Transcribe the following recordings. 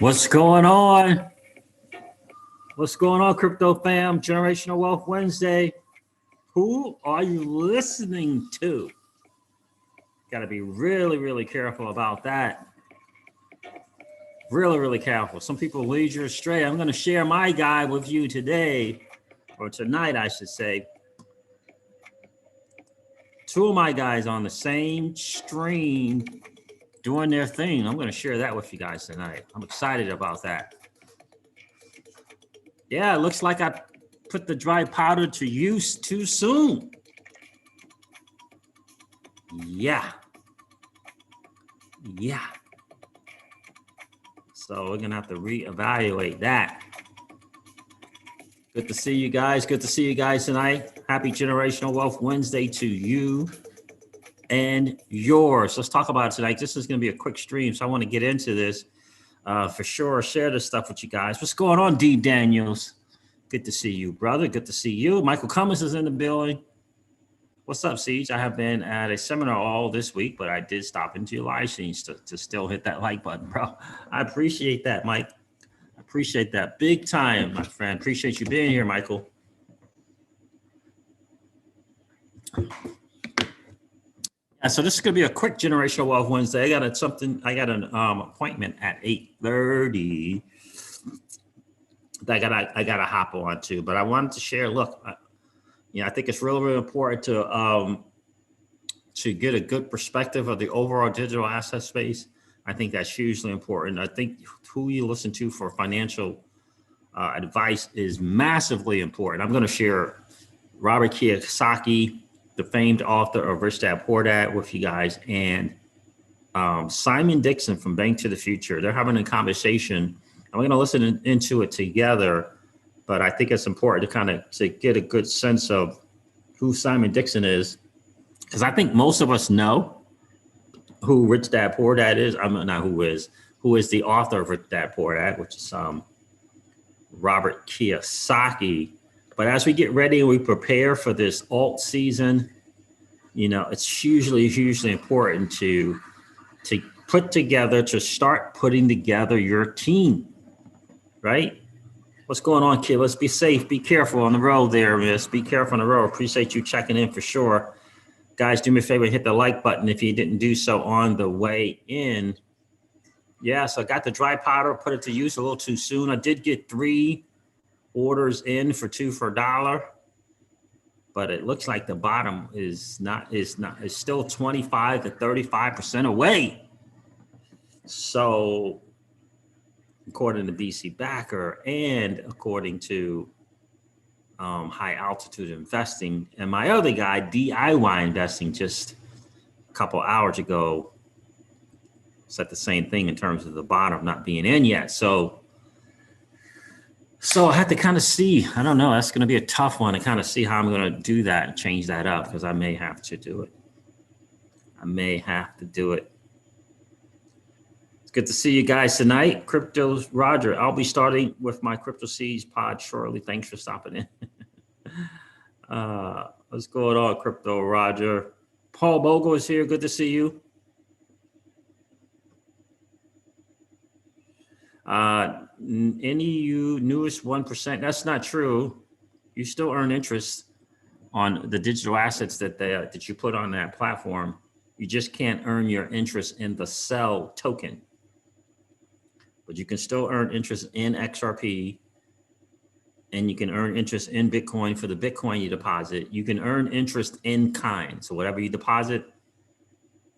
What's going on? What's going on, crypto fam? Generational Wealth Wednesday. Who are you listening to? Got to be really, really careful about that. Really, really careful. Some people lead you astray. I'm going to share my guide with you today, or tonight, I should say. Two of my guys on the same stream doing their thing. I'm going to share that with you guys tonight. I'm excited about that. Yeah, it looks like I put the dry powder to use too soon. Yeah. So we're going to have to reevaluate that. Good to see you guys. Good to see you guys tonight. Happy Generational Wealth Wednesday to you and yours. Let's talk about it tonight. This is going to be a quick stream, so I want to get into this for sure. Share this stuff with you guys. What's going on, D. Daniels? Good to see you, brother. Good to see you. Michael Cummins is in the building. What's up, Siege? I have been at a seminar all this week, but I did stop into your live streams to still hit that like button, bro. I appreciate that, Mike. I appreciate that big time, my friend. Appreciate you being here, Michael. Yeah, so this is going to be a quick Generational Wealth Wednesday. I got an appointment at 8:30. I gotta hop on to, but I wanted to share. Look, I think it's really, really important to get a good perspective of the overall digital asset space. I think that's hugely important. I think who you listen to for financial advice is massively important. I'm going to share Robert Kiyosaki, the famed author of Rich Dad Poor Dad, with you guys, and Simon Dixon from Bank to the Future. They're having a conversation. I'm going to listen into it together, but I think it's important to get a good sense of who Simon Dixon is, because I think most of us know who Rich Dad Poor Dad is. Who is the author of Rich Dad Poor Dad, which is Robert Kiyosaki. But as we get ready and we prepare for this alt season, it's hugely important to start putting together your team. Right? What's going on, kid? Let's be safe. Be careful on the road there, miss. Be careful on the road. Appreciate you checking in for sure. Guys, do me a favor and hit the like button if you didn't do so on the way in. Yeah, so I got the dry powder, put it to use a little too soon. I did get 3 orders in for 2 for $1, but it looks like the bottom is still 25 to 35% away. So according to BC Backer and according to High Altitude Investing, and my other guy, DIY Investing, just a couple hours ago said the same thing in terms of the bottom not being in yet. So I have to kind of see. I don't know. That's going to be a tough one to kind of see how I'm going to do that and change that up, because I may have to do it. Good to see you guys tonight. Crypto's Roger. I'll be starting with my Crypto Seeds pod shortly. Thanks for stopping in. What's going on, Crypto Roger? Paul Bogle is here. Good to see you. NEU newest 1%. That's not true. You still earn interest on the digital assets that you put on that platform. You just can't earn your interest in the sell token. But you can still earn interest in XRP, and you can earn interest in Bitcoin for the Bitcoin you deposit. You can earn interest in kind. So whatever you deposit,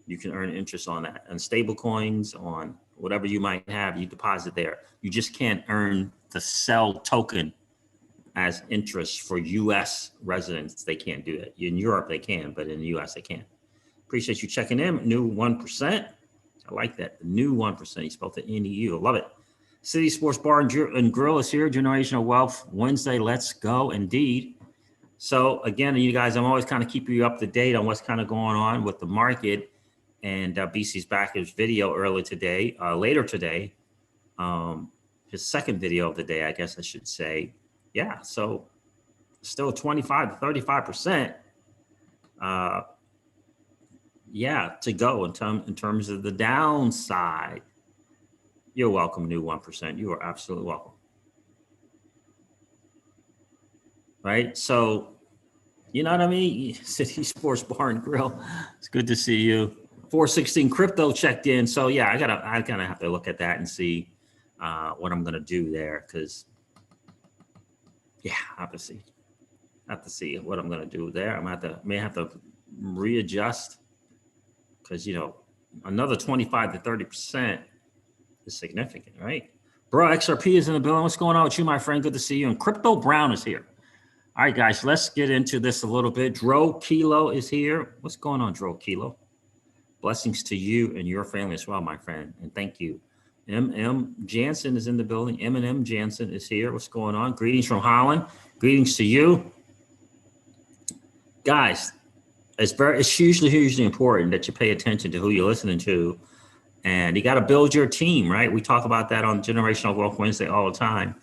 you can earn interest on that. On stable coins, on whatever you might have, you deposit there. You just can't earn the sell token as interest for US residents. They can't do that. In Europe, they can, but in the US, they can't. Appreciate you checking in. New 1%. I like that. The new 1%. You spelled the NEU. I love it. City Sports Bar and Grill is here. Generational Wealth Wednesday. Let's go. Indeed. So again, you guys, I'm always kind of keeping you up to date on what's kind of going on with the market. And BC's Backer's video later today, his second video of the day, I guess I should say. Yeah. So still 25 to 35%. To go in terms of the downside. You're welcome, new 1%. You are absolutely welcome. Right? So, you know what I mean? City Sports Bar and Grill. It's good to see you. 416 crypto checked in. So yeah, I gotta have to look at that and see what I'm gonna do there. Cause yeah, I have to see what I'm gonna do there. May have to readjust because another 25 to 30% is significant, right? Bro, XRP is in the building. What's going on with you, my friend? Good to see you. And Crypto Brown is here. All right, guys, let's get into this a little bit. Dro Kilo is here. What's going on, Dro Kilo? Blessings to you and your family as well, my friend. And thank you. M.M. Jansen is in the building. M&M Jansen is here. What's going on? Greetings from Holland. Greetings to you. Guys, it's hugely important that you pay attention to who you're listening to. And you got to build your team, right? We talk about that on Generational Wealth Wednesday all the time.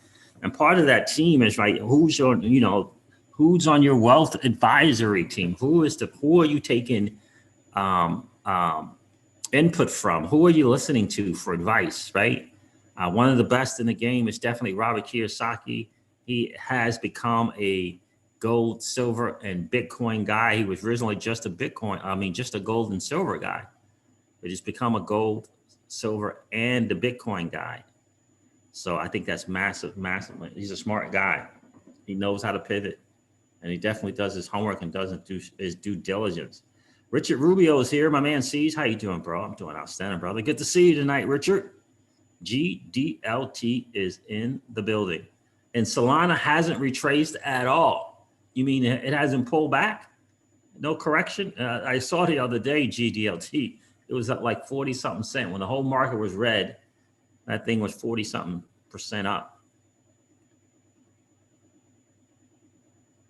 And part of that team is, right, who's on your wealth advisory team? Who are you taking input from? Who are you listening to for advice, right? One of the best in the game is definitely Robert Kiyosaki. He has become a gold, silver, and Bitcoin guy. He was originally just a gold and silver guy, but he's become a gold, silver, and the Bitcoin guy. So I think that's massive. He's a smart guy. He knows how to pivot, and he definitely does his homework and doesn't do his due diligence. Richard Rubio is here. My man C's. How you doing, bro? I'm doing outstanding, brother. Good to see you tonight, Richard. GDLT is in the building. And Solana hasn't retraced at all. You mean it hasn't pulled back? No correction? I saw the other day, GDLT. It was up like 40-something cent. When the whole market was red, that thing was 40-something% up.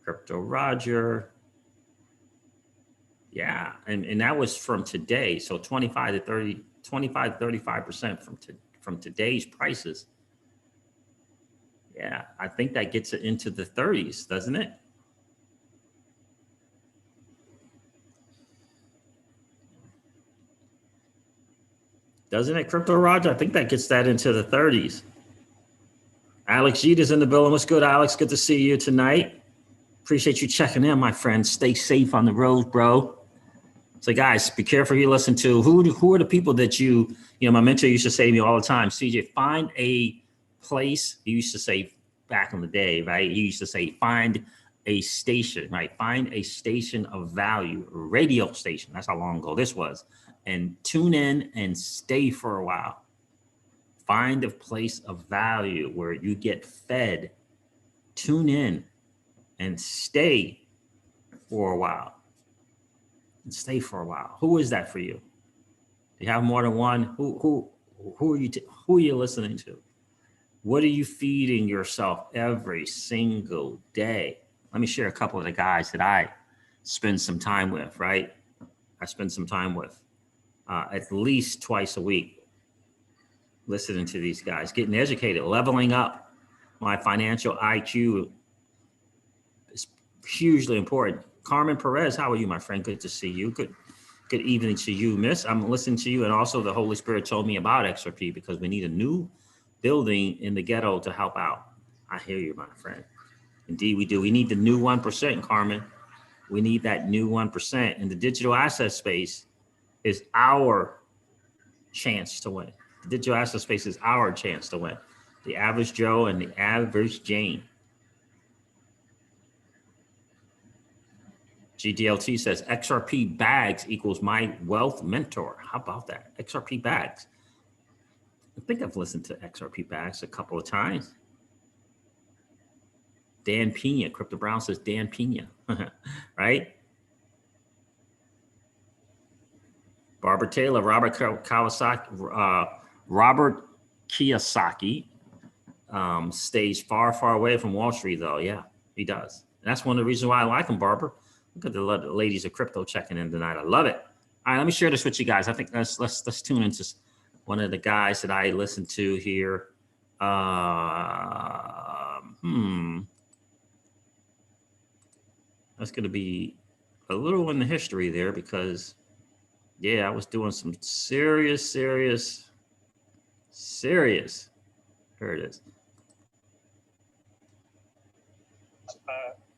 Crypto Roger. Yeah, and that was from today. So 25 to 35% from today's prices. Yeah, I think that gets it into the 30s, doesn't it? Doesn't it, Crypto Roger? I think that gets that into the 30s. Alex Jeter's in the building. What's good, Alex? Good to see you tonight. Appreciate you checking in, my friend. Stay safe on the road, bro. So guys, be careful who you listen to. Who are the people that my mentor used to say to me all the time, CJ, find a place. He used to say back in the day, right? He used to say, find a station, right? Find a station of value, a radio station. That's how long ago this was. And tune in and stay for a while. Find a place of value where you get fed. Tune in and stay for a while. And stay for a while. Who is that for you? Do you have more than one? Who are you listening to? What are you feeding yourself every single day? Let me share a couple of the guys that I spend some time with, right? I spend some time with at least twice a week, listening to these guys, getting educated, leveling up my financial IQ is hugely important. Carmen Perez, how are you, my friend? Good to see you. Good evening to you, miss. I'm listening to you. And also the Holy Spirit told me about XRP because we need a new building in the ghetto to help out. I hear you, my friend. Indeed, we do. We need the new 1%, Carmen. We need that new 1%. And the digital asset space is our chance to win. The digital asset space is our chance to win. The average Joe and the average Jane. GDLT says XRP bags equals my wealth mentor. How about that? XRP bags. I think I've listened to XRP bags a couple of times. Dan Pena, Crypto Brown says Dan Pena, right? Barbara Taylor, Robert Kiyosaki stays far away from Wall Street, though. Yeah, he does. And that's one of the reasons why I like him, Barbara. Look at the ladies of crypto checking in tonight. I love it. All right, let me share this with you guys. I think let's tune into one of the guys that I listen to here. That's going to be a little in the history there because, yeah, I was doing some serious Serious. Here it is.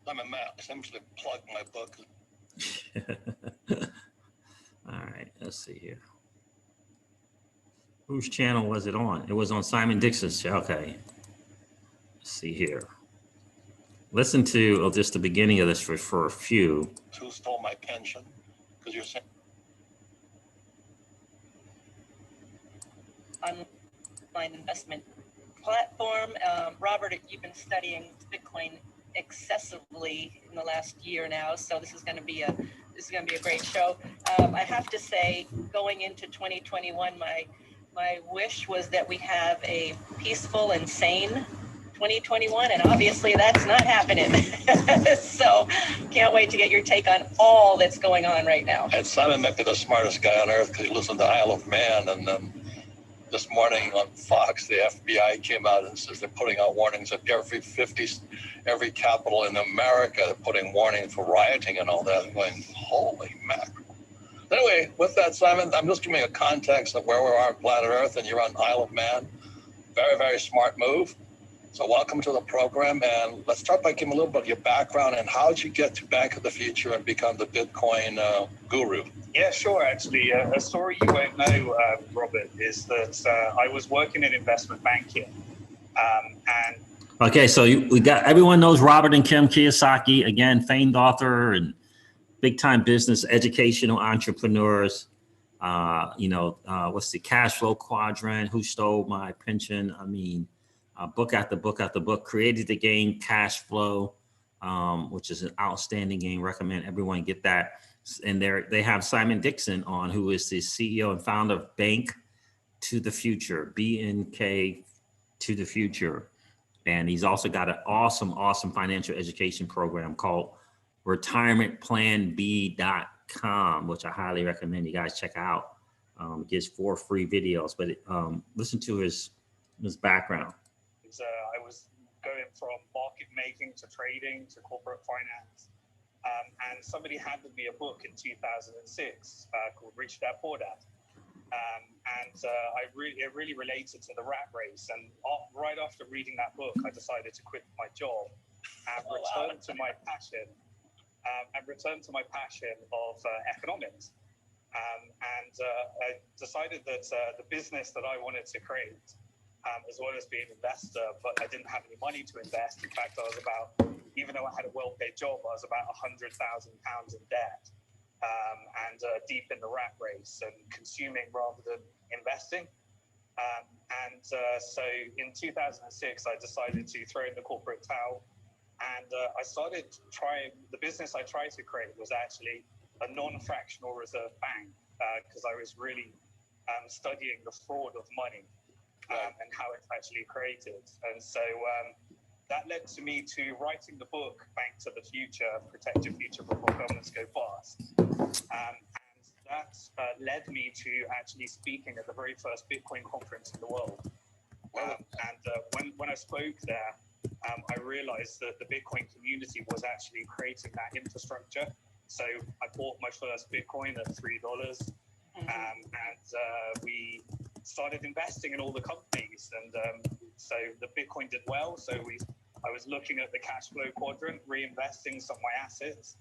I'm a Matt. Essentially plug my book. All right, let's see here. Whose channel was it on? It was on Simon Dixon's. Okay. Let's see here. Listen to just the beginning of this for a few. Who stole my pension? Because you're saying online investment platform. Robert, you've been studying Bitcoin excessively in the last year now, so this is going to be a great show. I have to say, going into 2021, my wish was that we have a peaceful and sane 2021, and obviously that's not happening. So can't wait to get your take on all that's going on right now. and Simon might be the smartest guy on earth because he listened to Isle of Man, and then this morning on Fox, the FBI came out and says they're putting out warnings at every capital in America. They're putting warnings for rioting and all that. I'm going, holy mackerel. Anyway, with that, Simon, I'm just giving you a context of where we are on planet Earth, and you're on Isle of Man. Very, very smart move. So welcome to the program, and let's start by giving a little bit of your background and how did you get to Bank of the Future and become the Bitcoin guru? Yeah, sure. Actually, a story you won't know, Robert, is that I was working in investment banking, and Okay, so we got everyone knows Robert and Kim Kiyosaki, again, famed author and big time business educational entrepreneurs. What's the cash flow quadrant? Who stole my pension? I mean, book after book after book. Created the game Cash Flow, which is an outstanding game. Recommend everyone get that. And they have Simon Dixon on, who is the CEO and founder of Bank to the Future, BNK to the Future. And he's also got an awesome financial education program called retirementplanb.com, which I highly recommend you guys check out. It gives 4 free videos, but listen to his background. I was going from market making to trading to corporate finance. And somebody handed me a book in 2006 called Rich Dad Poor Dad. It really related to the rat race. And right after reading that book, I decided to quit my job and return to my passion. Of economics. I decided that the business that I wanted to create, as well as being an investor, but I didn't have any money to invest. In fact, even though I had a well-paid job, I was about £100,000 in debt, and deep in the rat race and consuming rather than investing. So in 2006, I decided to throw in the corporate towel, and I started the business I tried to create was actually a non-fractional reserve bank, because I was really studying the fraud of money. And how it's actually created. And so that led to me to writing the book, Bank to the Future, Protect Your Future Before Governments Go Bust. And that led me to actually speaking at the very first Bitcoin conference in the world. When I spoke there, I realized that the Bitcoin community was actually creating that infrastructure. So I bought my first Bitcoin at $3. We started investing in all the companies, and so the Bitcoin did well. So I was looking at the cash flow quadrant, reinvesting some of my assets,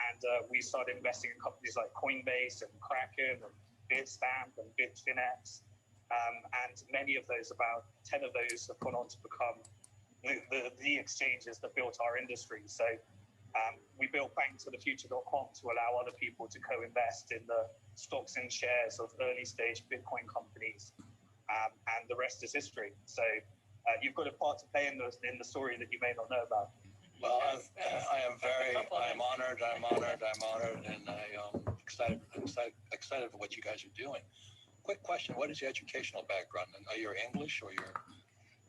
and we started investing in companies like Coinbase and Kraken and Bitstamp and Bitfinex, and many of those, about 10 of those, have gone on to become the exchanges that built our industry. So we built banktothefuture.com to allow other people to co-invest in the stocks and shares of early stage Bitcoin companies, and the rest is history. So you've got a part to play in the story that you may not know about. Well, I'm honored, and I'm excited for what you guys are doing. Quick question: what is your educational background? Are you English or you're?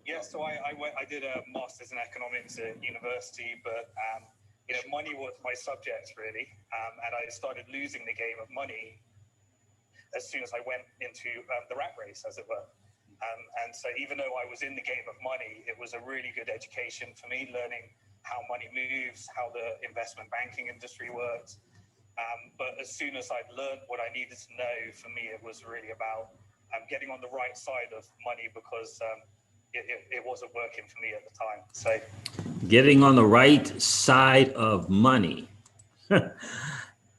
Yeah, so I did a master's in economics at university, but money was my subject really, and I started losing the game of money as soon as I went into the rat race, as it were. And so even though I was in the game of money, it was a really good education for me, learning how money moves, how the investment banking industry works. But as soon as I'd learned what I needed to know, for me, it was really about getting on the right side of money because it wasn't working for me at the time. So getting on the right side of money.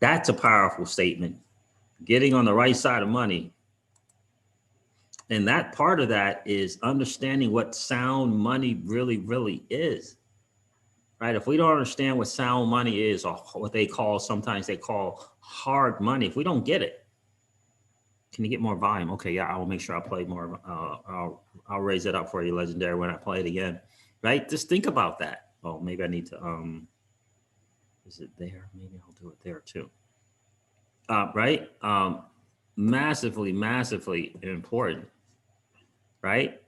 That's a powerful statement. Getting on the right side of money. And that part of that is understanding what sound money really, really is. Right? If we don't understand what sound money is, or what they call, sometimes they call hard money, if we don't get it, can you get more volume? Okay, yeah, I will make sure I play more. I'll raise it up for you, Legendary, when I play it again. Right? Just think about that. Oh, maybe I need to, is it there? Maybe I'll do it there too. Right? Massively, massively important. Right?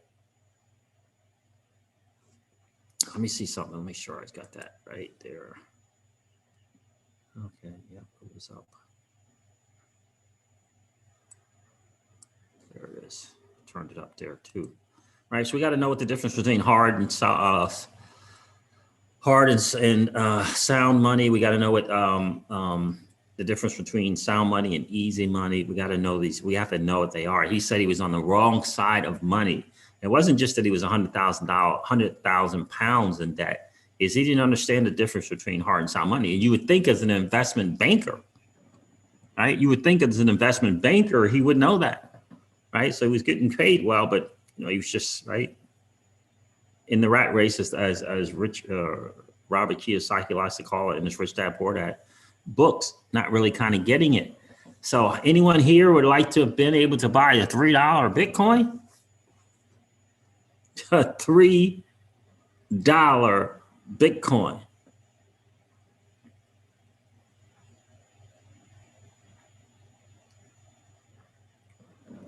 Let me see something. Let me make sure I got that right there. Okay, yeah, put this up. There it is. Turned it up there too. All right, so we got to know what the difference between hard and sound money. We got to know what the difference between sound money and easy money. We got to know these. We have to know what they are. He said he was on the wrong side of money. It wasn't just that he was $100,000 pounds in debt. Is he didn't understand the difference between hard and sound money. And you would think as an investment banker, right? You would think as an investment banker, he would know that, right? So he was getting paid well, but he was just right in the rat race, as Robert Kiyosaki likes to call it in his Rich Dad Poor Dad books, not really kind of getting it. So anyone here would like to have been able to buy a $3 Bitcoin? A $3 Bitcoin.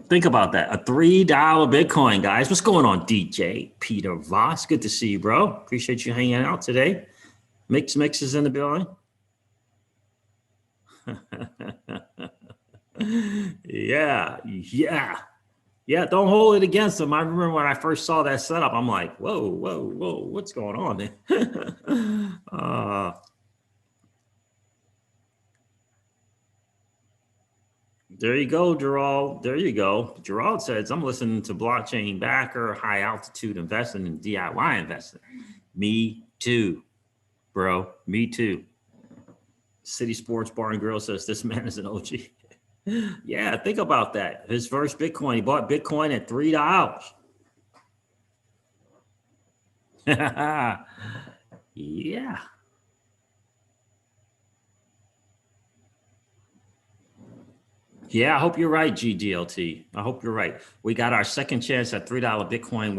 Think about that. A $3 Bitcoin, guys. What's going on, DJ Peter Voss? Good to see you, bro. Appreciate you hanging out today. Mix is in the building. Yeah. Don't hold it against them. I remember when I first saw that setup, I'm like, whoa, what's going on there? There you go, Gerald. There you go. Gerald says, I'm listening to blockchain backer, high altitude investing, and DIY investing. Me too, bro. Me too. City Sports Bar and Grill says, this man is an OG. Yeah, think about that. His first Bitcoin, he bought Bitcoin at $3. Yeah. Yeah, I hope you're right, GDLT. I hope you're right. We got our second chance at $3 Bitcoin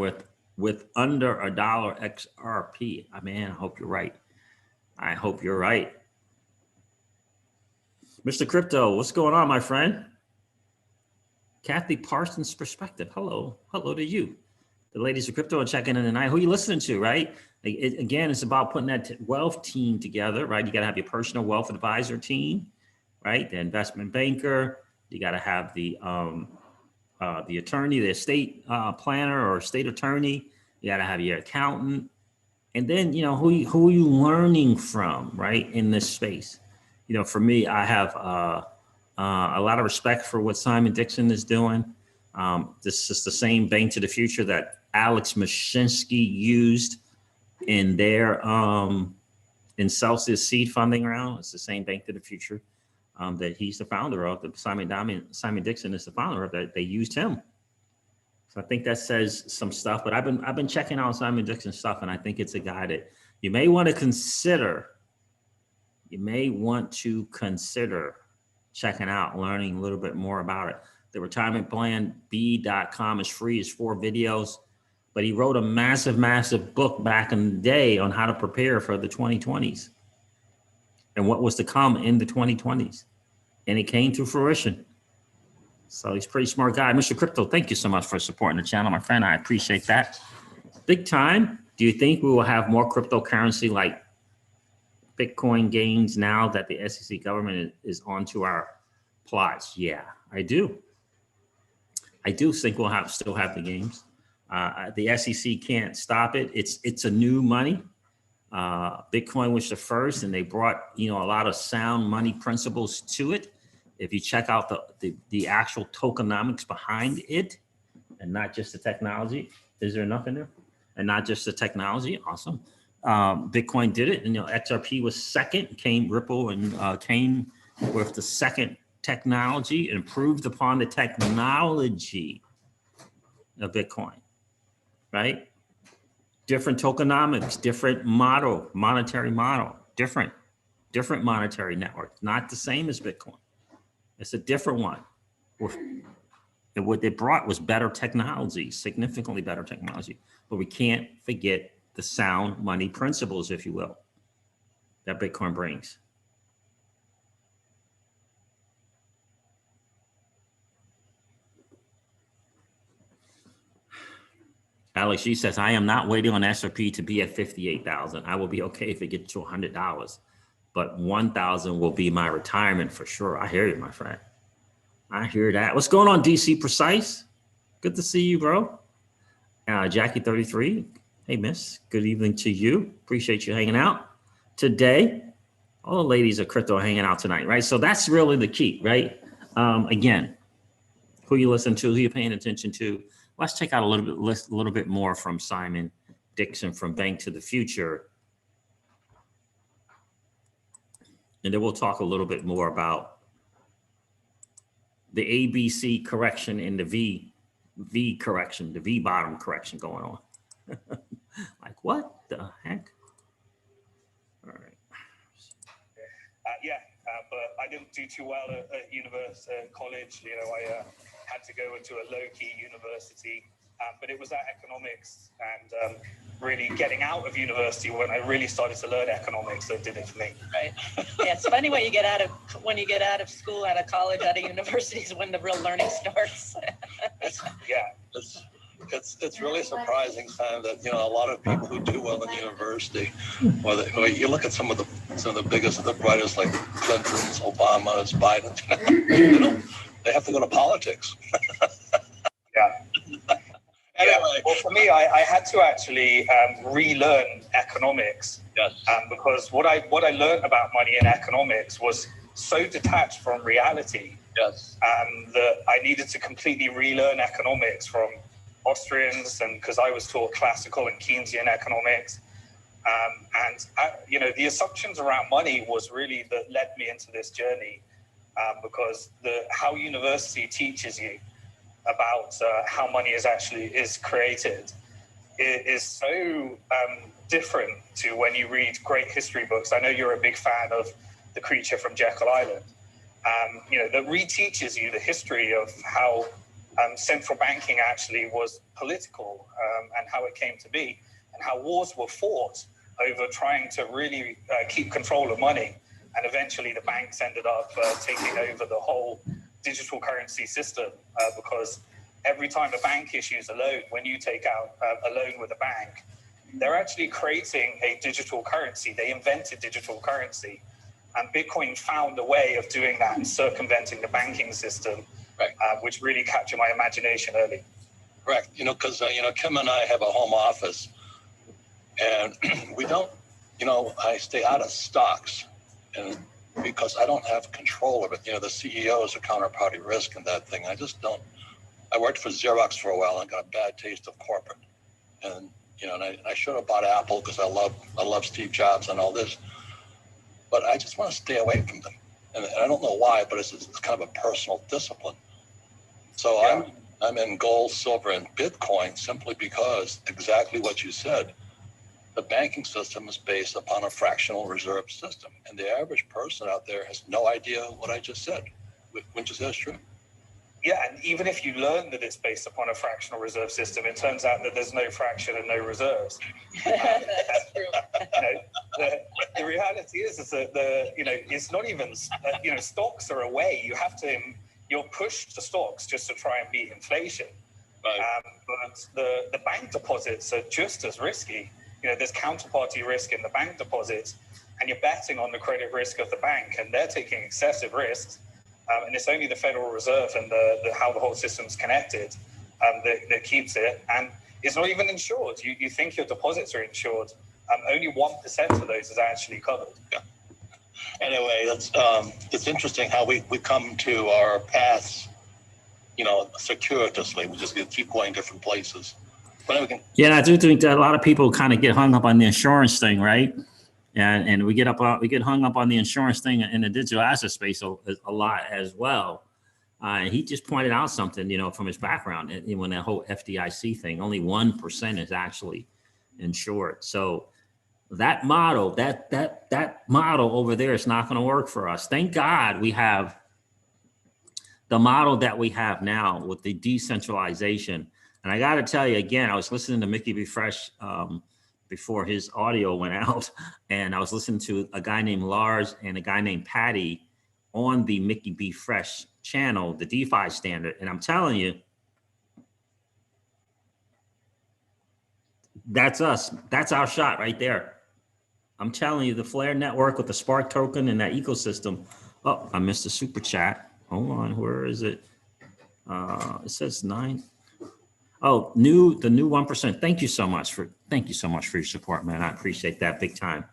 with under $1 XRP. I hope you're right. I hope you're right. Mr. Crypto, what's going on, my friend? Kathy Parsons Perspective. Hello to you. The ladies of crypto are checking in tonight. Who are you listening to, right? Again, it's about putting that wealth team together, right? You got to have your personal wealth advisor team, right? The investment banker. You got to have the attorney, the estate planner or estate attorney. You got to have your accountant, and then who are you learning from, right, in this space? For me, I have a lot of respect for what Simon Dixon is doing. This is the same Bank to the Future that Alex Mashinsky used in their in Celsius seed funding round. It's the same Bank to the Future that he's the founder of. Simon Dixon is the founder of that. They used him. So I think that says some stuff. But I've been checking out Simon Dixon's stuff, and I think it's a guy that you may want to consider. You may want to consider checking out, learning a little bit more about it. The retirementplanb.com is free. It's 4 videos. But he wrote a massive, massive book back in the day on how to prepare for the 2020s and what was to come in the 2020s. And it came to fruition. So he's a pretty smart guy. Mr. Crypto, thank you so much for supporting the channel, my friend. I appreciate that. Big time. Do you think we will have more cryptocurrency like Bitcoin gains now that the SEC government is onto our plots? Yeah, I do. I do think we'll still have the games. The SEC can't stop it. It's a new money. Bitcoin was the first, and they brought a lot of sound money principles to it. If you check out the actual tokenomics behind it, and not just the technology, is there enough in there? And not just the technology, awesome. Bitcoin did it, and XRP was second. Ripple and came with the second technology, improved upon the technology of Bitcoin, right? Different tokenomics, different monetary model, different monetary network, not the same as Bitcoin. It's a different one. And what they brought was better technology, significantly better technology. But we can't forget the sound money principles, if you will, that Bitcoin brings. Alex, she says, I am not waiting on SRP to be at 58,000. I will be okay if it gets to $100, but 1,000 will be my retirement for sure. I hear you, my friend. I hear that. What's going on, DC Precise? Good to see you, bro. Jackie 33. Hey, miss. Good evening to you. Appreciate you hanging out today. All the ladies of crypto are hanging out tonight, right? So that's really the key, right? Again, who you listen to, who you're paying attention to. Let's check out a little bit more from Simon Dixon from Bank to the Future. And then we'll talk a little bit more about the ABC correction and the V correction, the V bottom correction going on. Like, what the heck? All right. But I didn't do too well at college. I had to go into a low-key university, but it was that economics and really getting out of university when I really started to learn economics that did it for me. Right. Yeah, it's funny when you get out of school, out of college, out of university is when the real learning starts. Yeah. It's really surprising, Sam, that a lot of people who do well in university, or you look at some of the biggest, the brightest, like Clinton's, Obama's, Biden's, they have to go to politics. Yeah. Anyway. Well, for me, I had to actually relearn economics. Yes. Because what I learned about money and economics was so detached from reality. Yes. That I needed to completely relearn economics from Austrians, and because I was taught classical and Keynesian economics. The assumptions around money was really that led me into this journey, because how university teaches you about how money is created is so different to when you read great history books. I know you're a big fan of The Creature from Jekyll Island. That reteaches you the history of how central banking actually was political, and how it came to be, and how wars were fought over trying to really keep control of money. And eventually the banks ended up taking over the whole digital currency system, because every time a bank issues a loan, when you take out a loan with a bank, they're actually creating a digital currency. They invented digital currency. And Bitcoin found a way of doing that and circumventing the banking system, right. Which really captured my imagination early. Correct. Because, Kim and I have a home office, and we don't, I stay out of stocks, and because I don't have control of it. The CEO is a counterparty risk in that thing. I just don't. I worked for Xerox for a while and got a bad taste of corporate. And, and I should have bought Apple because I love Steve Jobs and all this. But I just want to stay away from them. And I don't know why, but it's kind of a personal discipline. So yeah. I'm in gold, silver, and Bitcoin simply because exactly what you said. The banking system is based upon a fractional reserve system. And the average person out there has no idea what I just said. Wouldn't you say that's true? Yeah, and even if you learn that it's based upon a fractional reserve system, it turns out that there's no fraction and no reserves. That's true. The reality is that it's not even, stocks are a way. You're pushed to stocks just to try and beat inflation. Right. But the bank deposits are just as risky. There's counterparty risk in the bank deposits, and you're betting on the credit risk of the bank, and they're taking excessive risks. And it's only the Federal Reserve and how the whole system's connected that keeps it. And it's not even insured. You think your deposits are insured. Only 1% of those is actually covered. Yeah. Anyway, it's interesting how we come to our paths, circuitously. We just keep going different places. But we can. Yeah, I do think that a lot of people kind of get hung up on the insurance thing, right? And we get hung up on the insurance thing in the digital asset space a lot as well. And he just pointed out something, from his background, and when that whole FDIC thing, only 1% is actually insured. So that model, that model over there is not going to work for us. Thank God we have the model that we have now with the decentralization. And I got to tell you again, I was listening to Mickey B. Fresh before his audio went out, and I was listening to a guy named Lars and a guy named Patty on the Mickey B. Fresh channel, the DeFi standard. And I'm telling you, that's us. That's our shot right there. I'm telling you, the Flare network with the Spark token and that ecosystem. Oh, I missed a super chat. Hold on, where is it? It says 9. Oh, the new 1%. Thank you so much for your support, man. I appreciate that big time.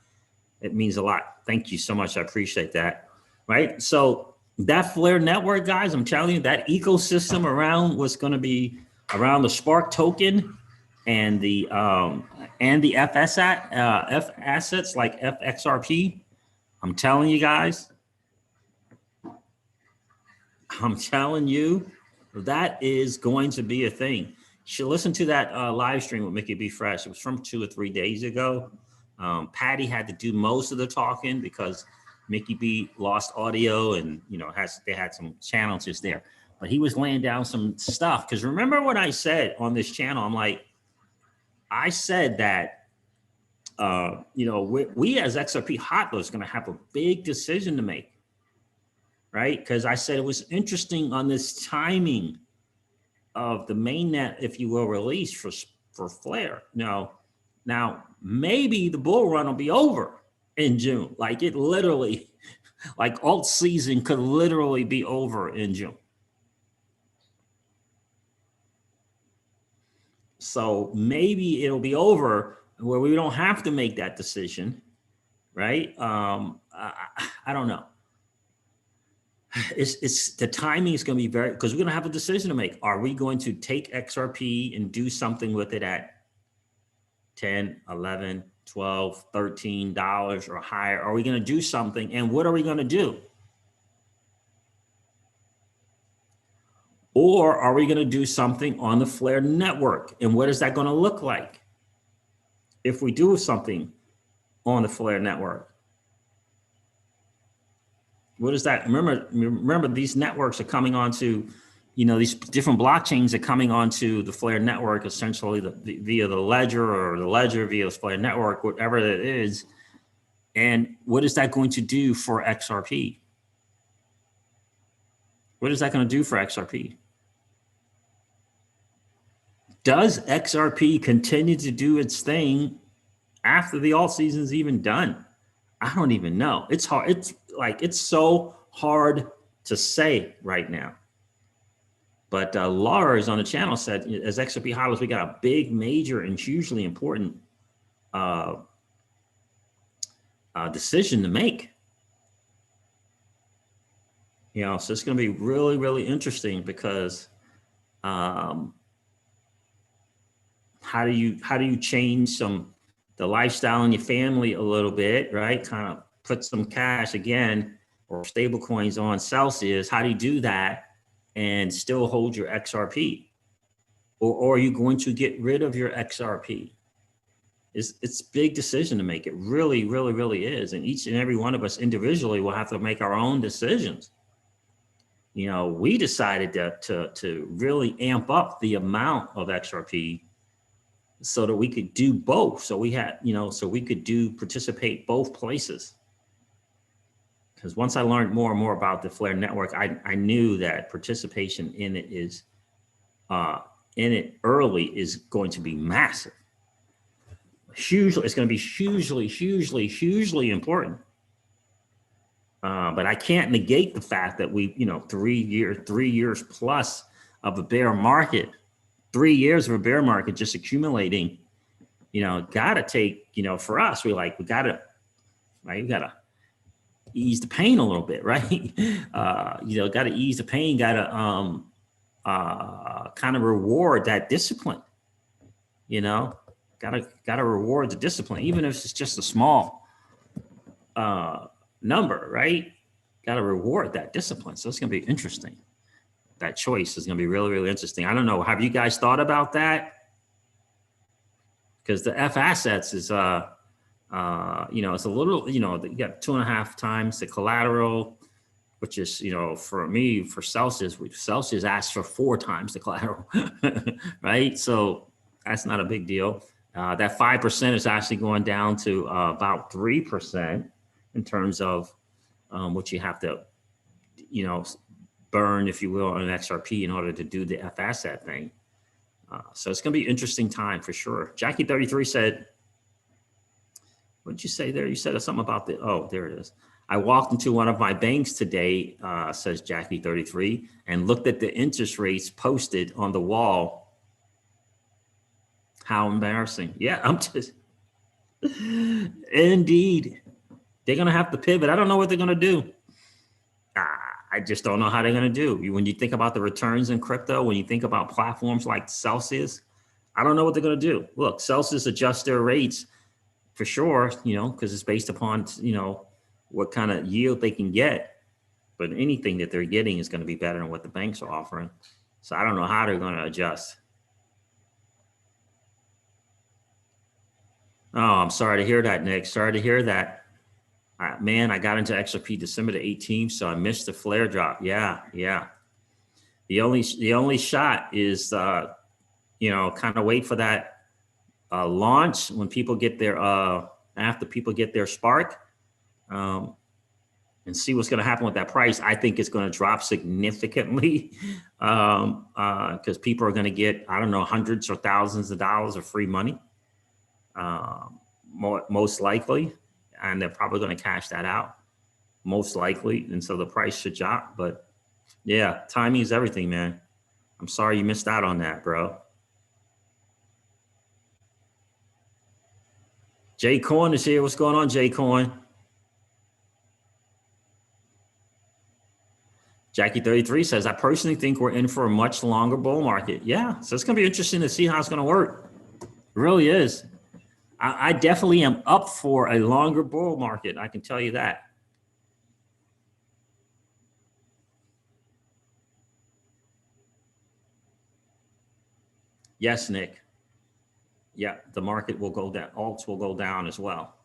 It means a lot. Thank you so much. I appreciate that. Right. So that Flare network, guys, I'm telling you, that ecosystem around what's going to be around the Spark token and the F assets like FXRP. I'm telling you guys. I'm telling you, that is going to be a thing. You should listen to that live stream with Mickey B. Fresh. It was from 2 or 3 days ago. Patty had to do most of the talking because Mickey B lost audio and, they had some challenges there. But he was laying down some stuff. Because remember what I said on this channel? I said that, we as XRP Hotler is going to have a big decision to make. Right? Because I said it was interesting on this timing of the mainnet, if you will, release for Flare. Now maybe the bull run will be over in June. Like it literally, like alt season could literally be over in June. So maybe it'll be over where we don't have to make that decision, right? I don't know. It's the timing is going to be because we're going to have a decision to make. Are we going to take XRP and do something with it at 10, 11, 12, $13 or higher? Are we going to do something? And what are we going to do? Or are we going to do something on the Flare network? And what is that going to look like if we do something on the Flare network? What is that? Remember, these networks are coming onto, these different blockchains are coming onto the Flare network, essentially via the ledger or the ledger via the Flare network, whatever it is. And what is that going to do for XRP? What is that going to do for XRP? Does XRP continue to do its thing after the alt season's even done? I don't even know. It's hard. It's so hard to say right now. But Lars on the channel said, as XRP Hodlers, we got a big, major, and hugely important decision to make. So it's going to be really, really interesting because how do you change the lifestyle in your family a little bit, right? Kind of put some cash again or stable coins on Celsius. How do you do that and still hold your XRP? Or are you going to get rid of your XRP? It's a big decision to make. It really, really, really is. And each and every one of us individually will have to make our own decisions. We decided to really amp up the amount of XRP so that we could do both. So we had, so we could participate both places. Because once I learned more and more about the Flare network, I knew that participation in it early is going to be massive. Hugely, it's going to be hugely, hugely, hugely important. But I can't negate the fact that we, 3 years plus of a bear market, 3 years of a bear market just accumulating, got to take, for us, we got to, right? We got to ease the pain a little bit, right? You know, got to ease the pain, got to kind of reward that discipline, you know, gotta reward the discipline, even if it's just a small number, right? Got to reward that discipline. So it's going to be interesting. That choice is going to be really, really interesting. I don't know. Have you guys thought about that? Because the F assets is, you know, it's a little, you know, you got 2.5 times the collateral, which is, you know, for me, for Celsius asked for 4 times the collateral, right? So that's not a big deal. That 5% is actually going down to about 3% in terms of what you have to, you know, burn, if you will, on an XRP in order to do the F asset thing. So it's going to be an interesting time for sure. Jackie 33 said, what did you say there? You said something about the, oh, there it is. I walked into one of my banks today, says Jackie 33, and looked at the interest rates posted on the wall. How embarrassing. Yeah, I'm just, indeed. They're going to have to pivot. I don't know what they're going to do. I just don't know how they're going to do. When you think about the returns in crypto, when you think about platforms like Celsius, I don't know what they're going to do. Look, Celsius adjusts their rates for sure, you know, because it's based upon, you know, what kind of yield they can get. But anything that they're getting is going to be better than what the banks are offering. So I don't know how they're going to adjust. Oh, I'm sorry to hear that, Nick. Sorry to hear that. Man, I got into XRP December the 18th, so I missed the flare drop. Yeah. The only shot is, you know, kind of wait for that launch when people get their, after people get their spark, and see what's going to happen with that price. I think it's going to drop significantly because people are going to get, I don't know, hundreds or thousands of dollars of free money, most likely. And they're probably going to cash that out, most likely. And so the price should drop. But yeah, timing is everything, man. I'm sorry you missed out on that, bro. Jay Coin is here. What's going on, Jay Coin? Jackie 33 says, I personally think we're in for a much longer bull market. Yeah, so it's going to be interesting to see how it's going to work. It really is. I definitely am up for a longer bull market. I can tell you that. Yes, Nick. Yeah, the market will go down. Alts will go down as well.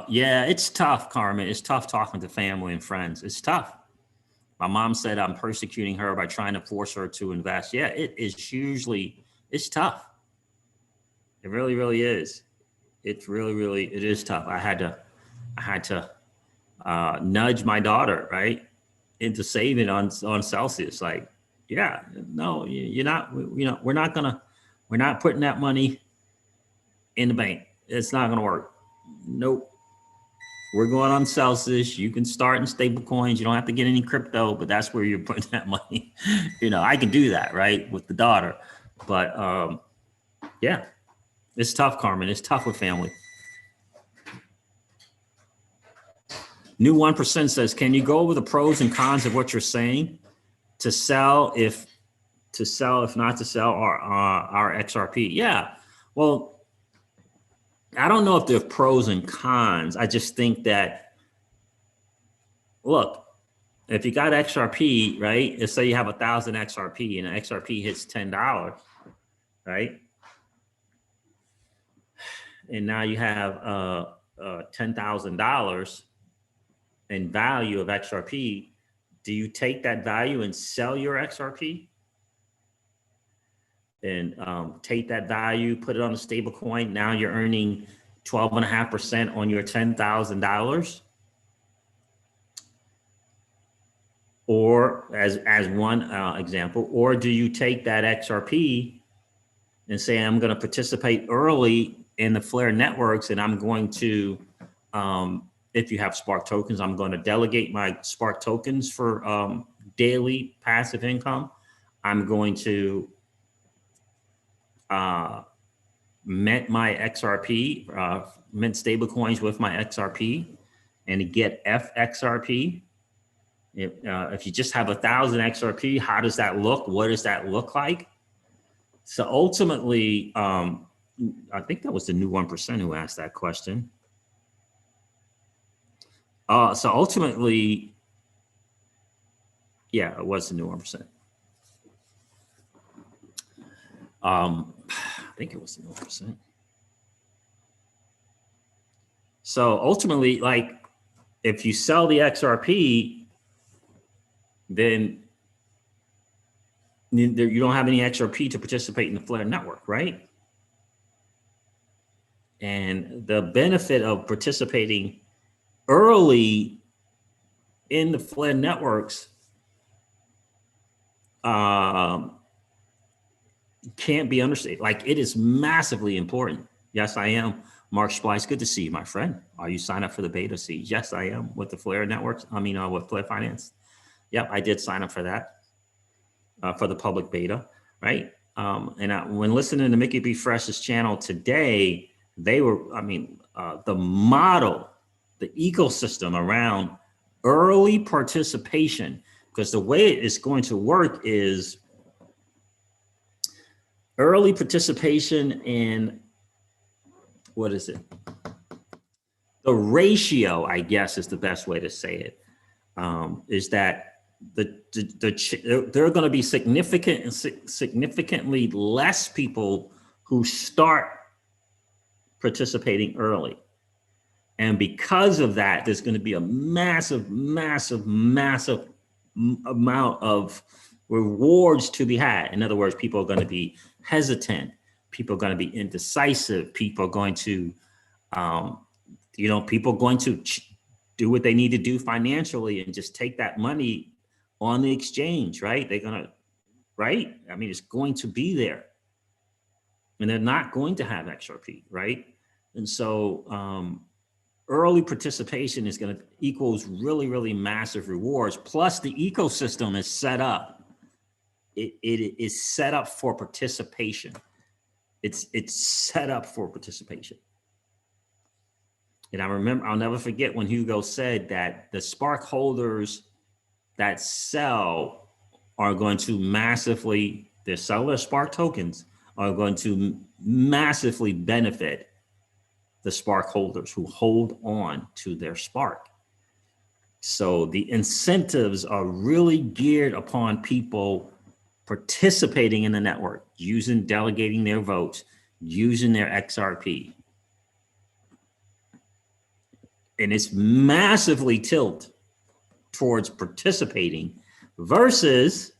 Yeah, it's tough, Carmen. It's tough talking to family and friends. It's tough. My mom said I'm persecuting her by trying to force her to invest. Yeah, it is hugely, it's tough. It really, really is. It's really, it is tough. I had to nudge my daughter, right, into saving on Celsius. Like, yeah, no, you're not, you know, we're not putting that money in the bank. It's not going to work. Nope. We're going on Celsius. You can start in stable coins. You don't have to get any crypto, but that's where you're putting that money. You know, I can do that, right, with the daughter. But yeah, it's tough, Carmen. It's tough with family. New 1% says, can you go over the pros and cons of what you're saying to sell if not to sell our XRP? Yeah, well, I don't know if there are pros and cons. I just think that, look, if you got XRP, right? Let's say you have 1,000 XRP and XRP hits $10, right? And now you have $10,000 in value of XRP. Do you take that value and sell your XRP? And take that value, put it on a stable coin. Now you're earning 12.5% on your $10,000. Or as one example, or do you take that XRP and say, I'm going to participate early in the Flare networks, and I'm going to, if you have Spark tokens, I'm going to delegate my Spark tokens for daily passive income. I'm going to mint my XRP, mint stable coins with my XRP, and to get FXRP. If you just have 1,000 XRP, how does that look? What does that look like? So ultimately, I think that was the new 1% who asked that question. So ultimately, yeah, it was the new 1%. I think it was the new 1%. So ultimately, like, if you sell the XRP, then you don't have any XRP to participate in the Flare network, right? And the benefit of participating early in the Flare networks can't be understated. Like, it is massively important. Yes, I am. Mark Splice, good to see you, my friend. Are you signed up for the beta seed? Yes, I am, with the Flare networks. I mean, with Flare Finance. Yep, I did sign up for that, for the public beta, right? When listening to Mickey B. Fresh's channel today, they were, I mean, the model, the ecosystem around early participation, because the way it's going to work is early participation in, what is it? The ratio, I guess, is the best way to say it. Is that there are going to be significantly less people who start participating early. And because of that, there's going to be a massive amount of rewards to be had. In other words, people are going to be hesitant. People are going to be indecisive. People are going to, people are going to do what they need to do financially and just take that money on the exchange, right? They're going to, right? I mean, it's going to be there. And they're not going to have XRP, right? And so early participation is going to equals really massive rewards. Plus the ecosystem is set up. It is set up for participation. It's set up for participation. And I remember, I'll never forget when Hugo said that the Spark holders that sell are going to massively, their seller Spark tokens are going to massively benefit the Spark holders who hold on to their Spark. So the incentives are really geared upon people participating in the network, delegating their votes, using their XRP. And it's massively tilted towards participating versus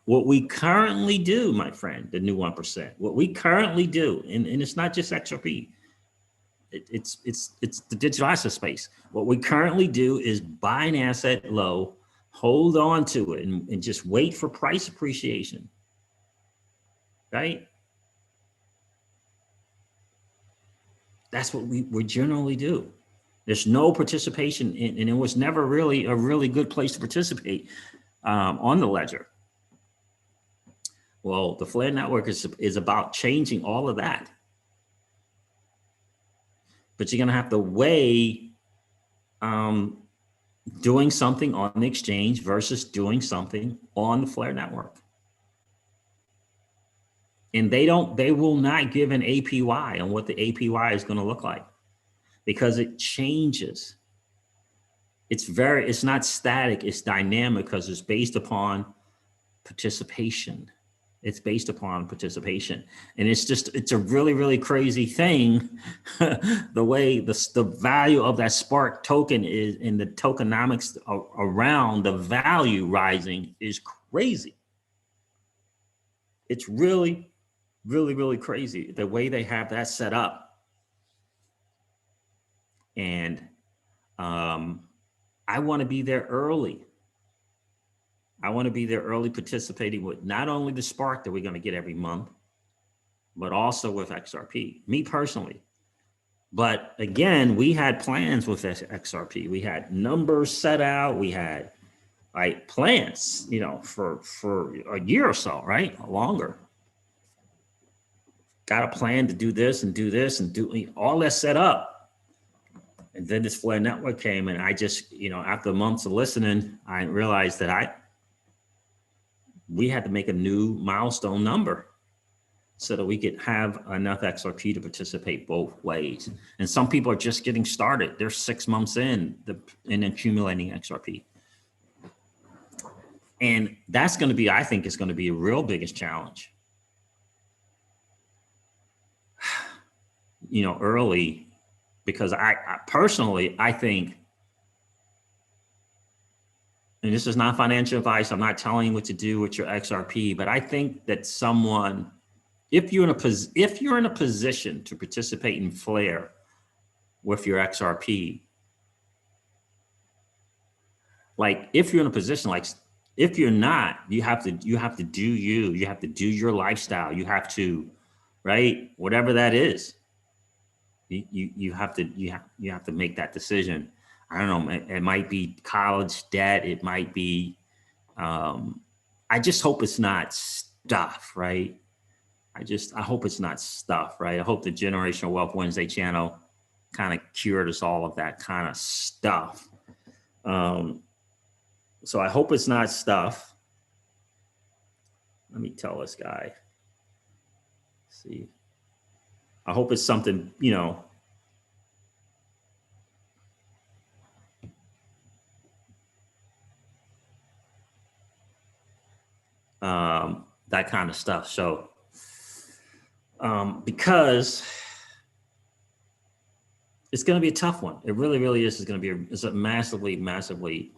what we currently do, my friend, the new 1%. What we currently do, and it's not just XRP, it's the digital asset space. What we currently do is buy an asset low, hold on to it, and just wait for price appreciation, right? That's what we generally do. There's no participation in, and it was never really a really good place to participate on the ledger. Well, the Flare network is about changing all of that. But you're going to have to weigh doing something on the exchange versus doing something on the Flare network. And they will not give an APY on what the APY is going to look like, because it changes. It's not static, it's dynamic, because it's based upon participation. It's based upon participation. And it's a really crazy thing. The way the value of that Spark token is, and the tokenomics around the value rising is crazy. It's really crazy the way they have that set up. And I want to be there early. I want to be there early, participating with not only the Spark that we're going to get every month, but also with XRP, me personally. But again, we had plans with XRP. We had numbers set out. We had like plans, for a year or so, right? Or longer. got a plan to do this and do this and do all that set up. And then this Flare network came, and I just, after months of listening, I realized that we had to make a new milestone number so that we could have enough XRP to participate both ways. And some people are just getting started. They're 6 months in accumulating XRP. And that's going to be, I think, is going to be a real biggest challenge. Early, because I personally, I think, and this is not financial advice, I'm not telling you what to do with your XRP, but I think that someone, if you're in a position to participate in Flare with your XRP, like if you're in a position, like if you're not, you have to do you have to do your lifestyle, you have to, right? Whatever that is, you have to make that decision. I don't know, it might be college debt, it might be, I just hope it's not stuff, right? I hope it's not stuff, right? I hope the Generational Wealth Wednesday channel kind of cured us all of that kind of stuff. So I hope it's not stuff. Let me tell this guy. Let's see. I hope it's something, that kind of stuff. So, because it's going to be a tough one. It really, really is. It's a massively, massively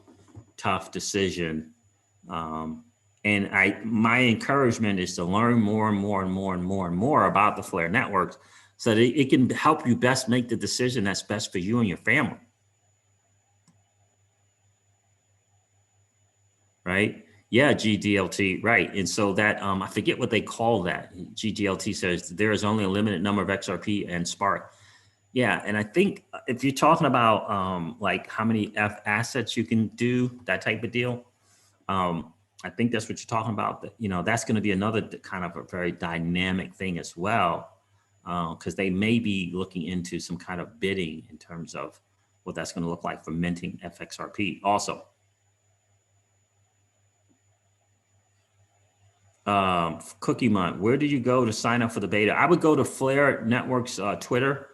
tough decision. And my encouragement is to learn more and more and more and more and more about the Flare networks so that it can help you best make the decision that's best for you and your family. Right? Yeah, GDLT, right. And so that, I forget what they call that. GDLT says there is only a limited number of XRP and Spark. Yeah, and I think if you're talking about like how many assets you can do, that type of deal, I think that's what you're talking about. That's going to be another kind of a very dynamic thing as well, because they may be looking into some kind of bidding in terms of what that's going to look like for minting FXRP also. Cookie Month, where do you go to sign up for the beta? I would go to Flare Network's Twitter,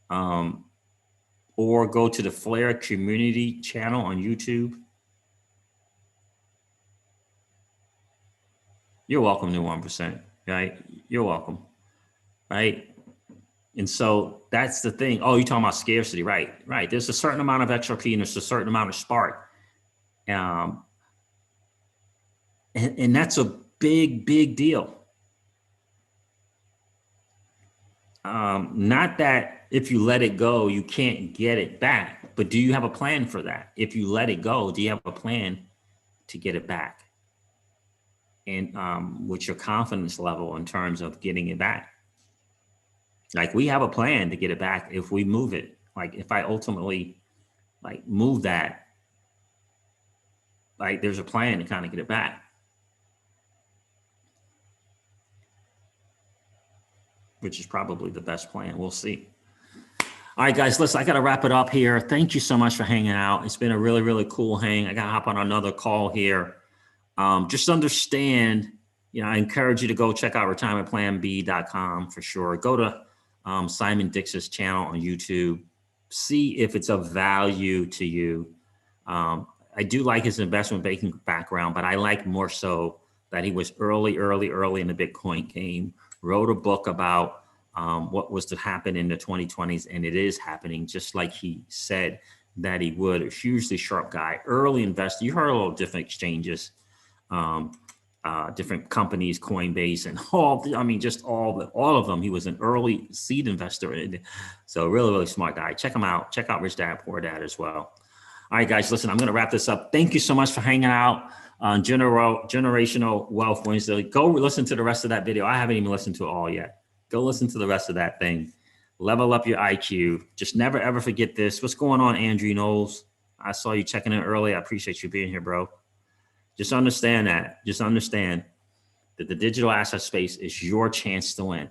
or go to the Flare community channel on YouTube. You're welcome to 1%, right? You're welcome, right? And so that's the thing. Oh, you're talking about scarcity, right? Right. There's a certain amount of XRP and there's a certain amount of Spark. And that's a big, big deal. Not that if you let it go, you can't get it back, but do you have a plan for that? If you let it go, do you have a plan to get it back? And what's your confidence level in terms of getting it back? Like we have a plan to get it back if we move it. Like if I ultimately like move that, like there's a plan to kind of get it back. Which is probably the best plan. We'll see. All right, guys, listen, I got to wrap it up here. Thank you so much for hanging out. It's been a really, really cool hang. I got to hop on another call here. Just understand, I encourage you to go check out retirementplanb.com for sure. Go to Simon Dixon's channel on YouTube. See if it's of value to you. I do like his investment banking background, but I like more so that he was early in the Bitcoin game, wrote a book about what was to happen in the 2020s, and it is happening just like he said that he would. A hugely sharp guy, early investor. You heard a little different exchanges, different companies, Coinbase, and just all of them. He was an early seed investor, so really, really smart guy. Check him out. Check out Rich Dad Poor Dad as well. All right, guys, listen, I'm going to wrap this up. Thank you so much for hanging out on Generational Wealth Wednesday. Go listen to the rest of that video. I haven't even listened to it all yet. Go listen to the rest of that thing. Level up your IQ. Just never, ever forget this. What's going on, Andrew Knowles? I saw you checking in early. I appreciate you being here, bro. Just understand that. Just understand that the digital asset space is your chance to win.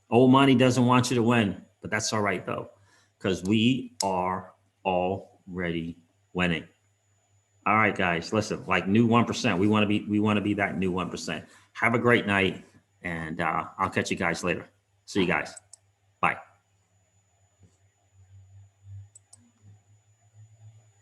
Old money doesn't want you to win, but that's all right though, because we are already winning. All right, guys, listen, like new 1%. We want to be that new 1%. Have a great night, and I'll catch you guys later. See you guys.